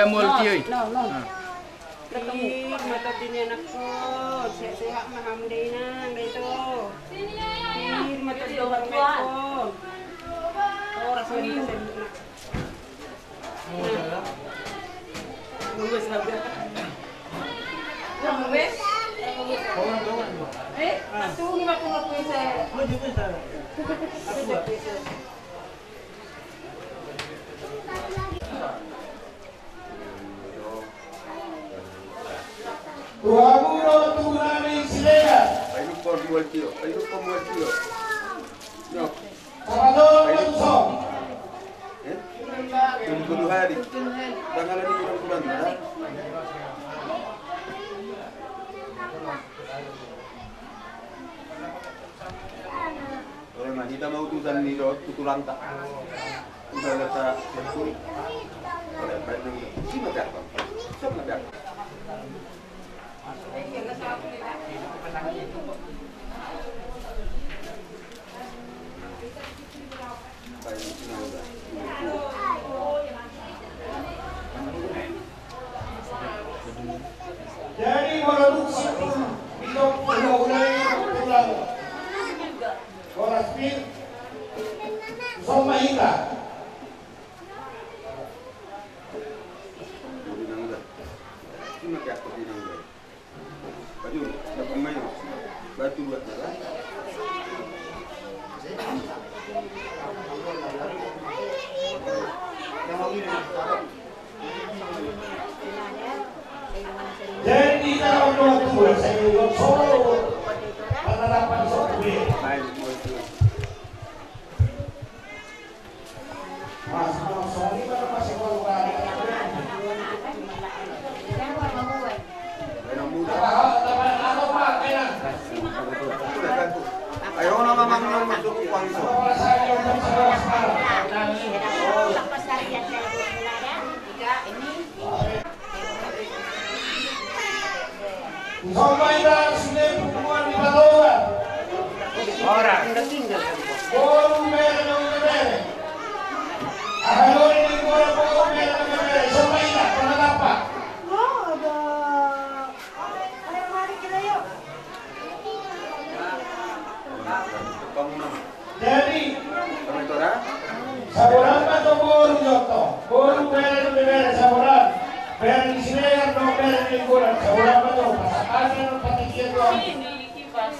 dia multi oi. Ketemu mata bini anakku, sehat-sehat alhamdulillah, itu. Ini mata bini anakku. Oh, rasanya bisa enak. Nungguin saja. Nungguin. Tuh ni aku ngakuin saya. Oh, juga saya. Tuamuro tunami silea. Ayo por muertio. No. Sabado manuso. Tujuh hari. Tanggalan ini orang kurang. Orang kita mau tulisan ni tulang tak. Udah letak kulit. Oleh baik ni. Sini nak apa? Siapa nak apa? Jadi produksi itu mulai pulang. Orang spin sama kita. Baju, dapat main. Batu buat apa? Jadi tahun 22 saya ikut Solo penerapan software. Mas Sony baru masih baru kali. Ayo nama mamang masuk uang itu. Sampai dah sudah pertemuan di Palawan. Orang udah tinggal. Forum Merah. Halo ini forum Merah. Sampai dah pernah apa? Oh, ada. Ayo mari kita yuk. Kamu nama? Jadi Kamu itu dah? saboran atau forum Joto? Forum Merah saboran. Pero di sini yang nomor lingkungan saboran atau pasangan yang patikian doang. Ini kipas.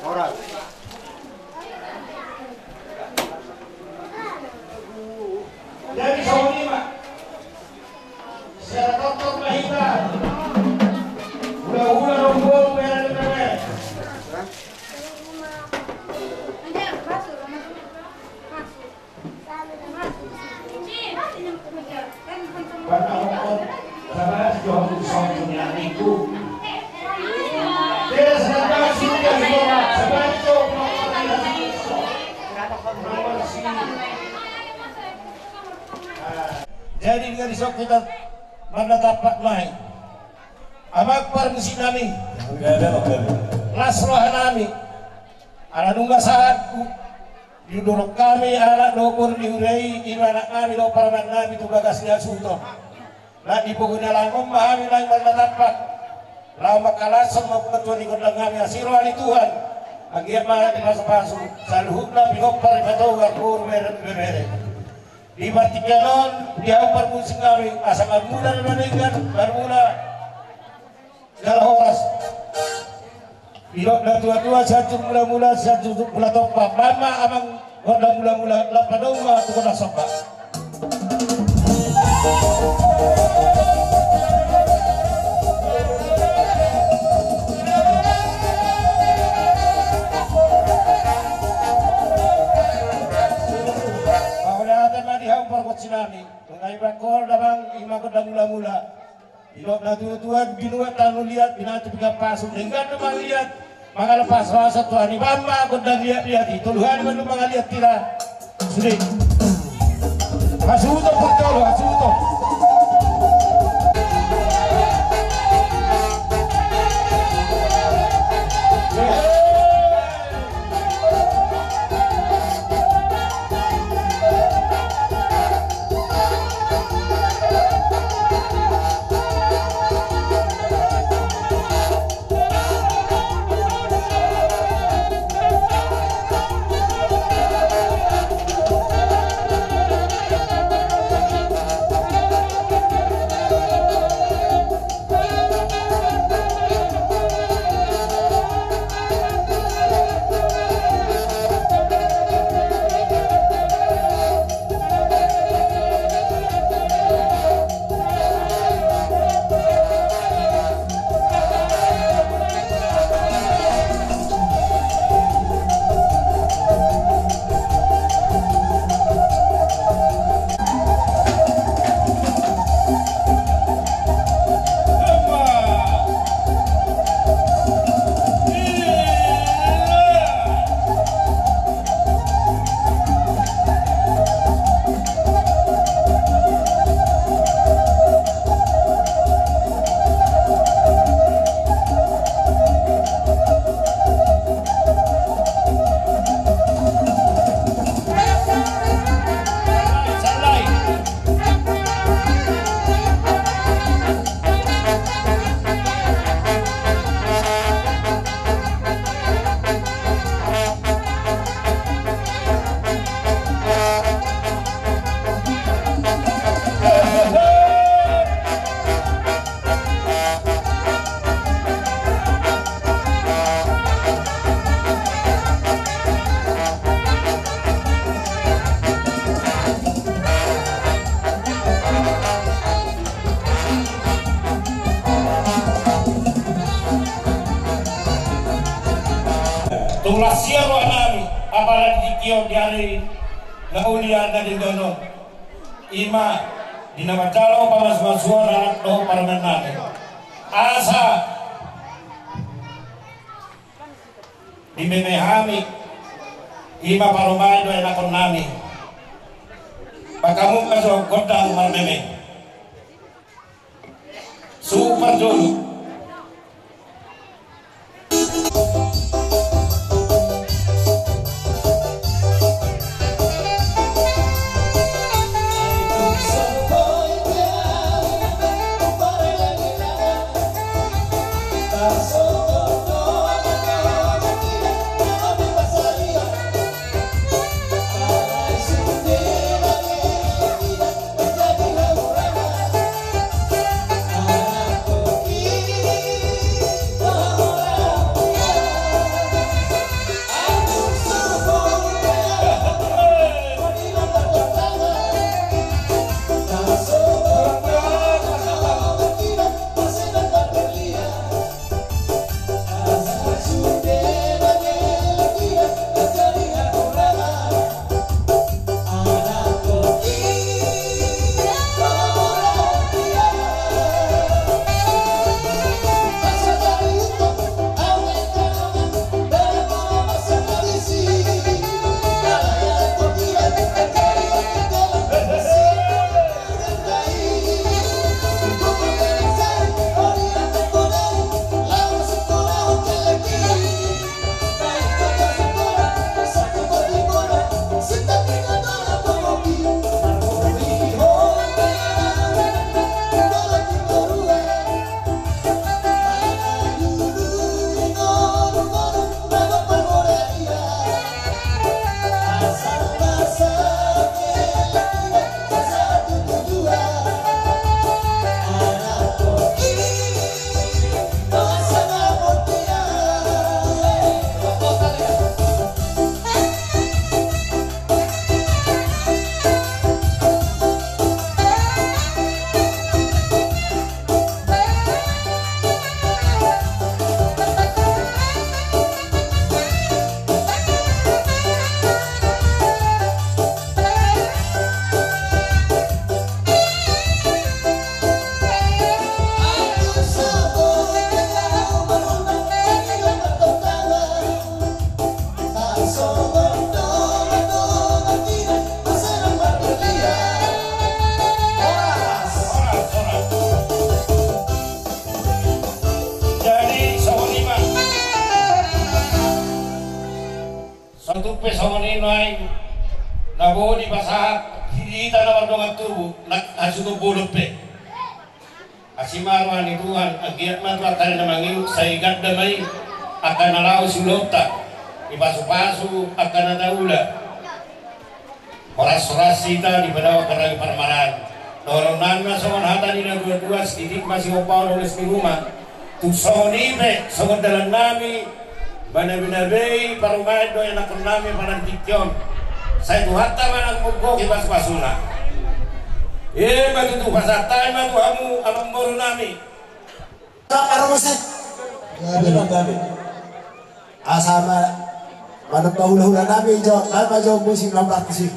Orang. Jadi Sony Pak, secara total mahita, udah rombong merah. Sabar jauh soalnya itu. Dia sedang sudah sholat, sabar jauh jadi dengan isok kita mana dapat main. Abang permisi nami. Lasroh nami. Ada nunggu saat duduk kami anak dokur diurai ibarat kami do paraman nabi tu gagasnya sultan. Lah di pokoknya langkong kami lang dapat. Lah makalasan mau ketua di kondang kami asiro ali Tuhan. Agia malah di masa pasu. Saluhukna binopar patogar kur bere. Di Vatikanon dia permusik kami asal muda meninggal bermula dalam horas. Bila dah tua-tua satu mula-mula satu mula topak mama abang dah mula-mula lapan domba tu kena sopak. Sinami, mengai bakor dabang ima kedang mula-mula. Ilok na tua-tua binuat tanu lihat binatu biga pasung hingga tu lihat mangalepas rasa tuan ni bamba kedang lihat itu luhan menu mangalihat tira. Sudah. Hasuto portolo, hasuto. Tulasia roh nami apalagi kio diari na ulia na digono ima dinamacalo pamas-masuan anak doh paraman nami asa dimemehami ima parumado enakon nami pakamu kaso godang marmeme super dulu nabo di pasahat kita na wardong tubo asuto bulot pe asimarwan ni Tuhan agiat matwa kaya na mangiut sa igad damay akan nalaw sulota ipasu-pasu akan nadaula oras-oras kita di badawa karang parmaran nolonan na sa manhatan ni na dua-dua sedikit masih upaw nulis di rumah tuksonipe sa dalan nami bana-binabay parumay do anak nami panantikyon saya tuh hatta manang mugo kibas pasuna begitu pasatay matu amu amang moro nami Aramasay gabi gabi asama manang pahula-hula nami jo apa jo musik lambat sih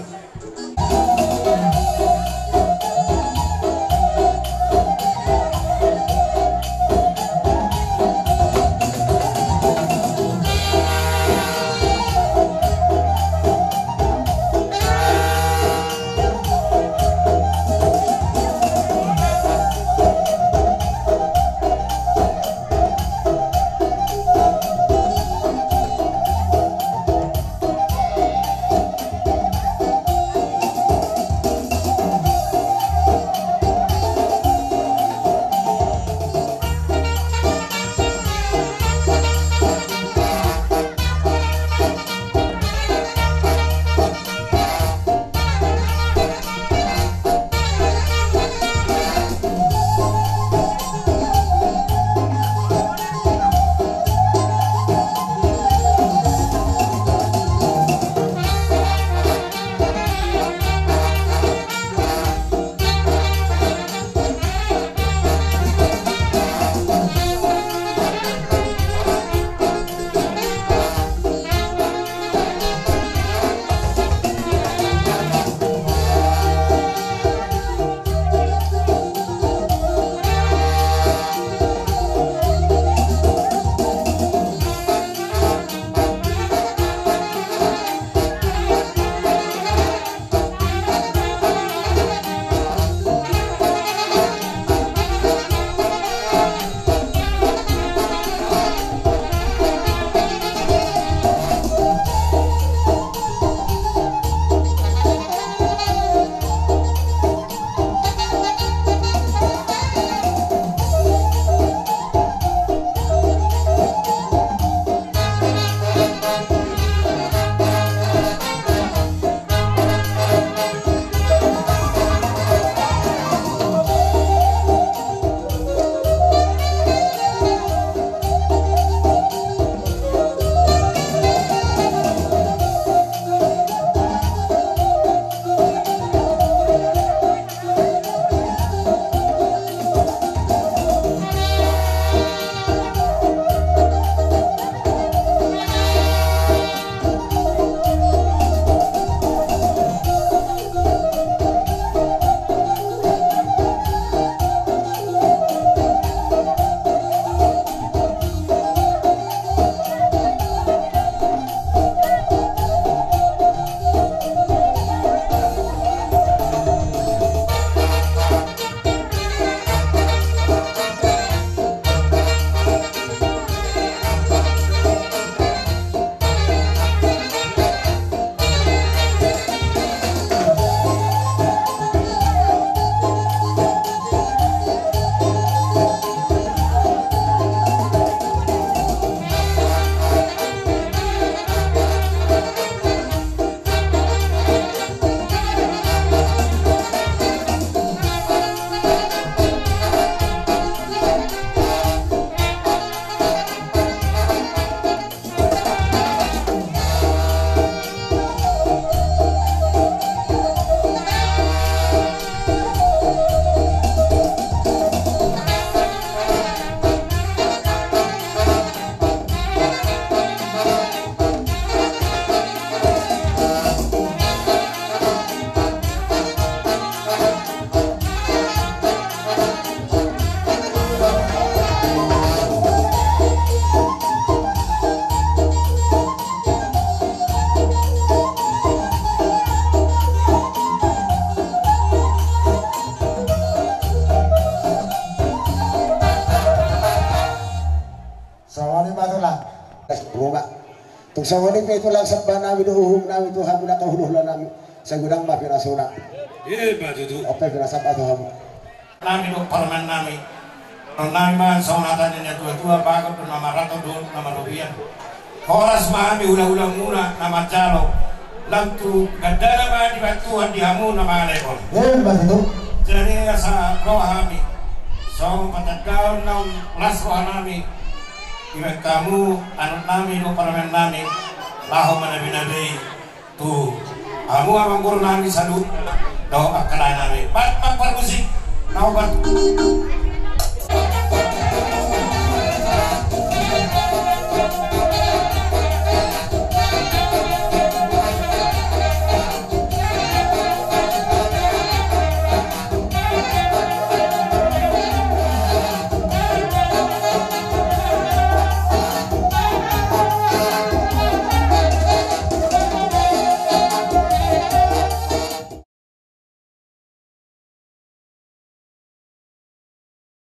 Tugsawani pa ito lang sa namin uhum namin ito habo na kahuluhlan namin sa gudang mapirasuna. Ope pinasapato habo. Namin do parman namin. Ang naman sa unatan niya tua-tua bago na marato doon na malubian. Oras maami ulang-ulang muna na masyalo. Lamtu ganda naman di batuan di hamu na malekon. Betul. Jadi sa roha kami. So patagdaon ng las roha namin. Iwag kamu, anot namin o paramen namin, laho manabinabi tu. Amu amang guru namin salut, daw akala namin. Ba't magparmusik? Naubat.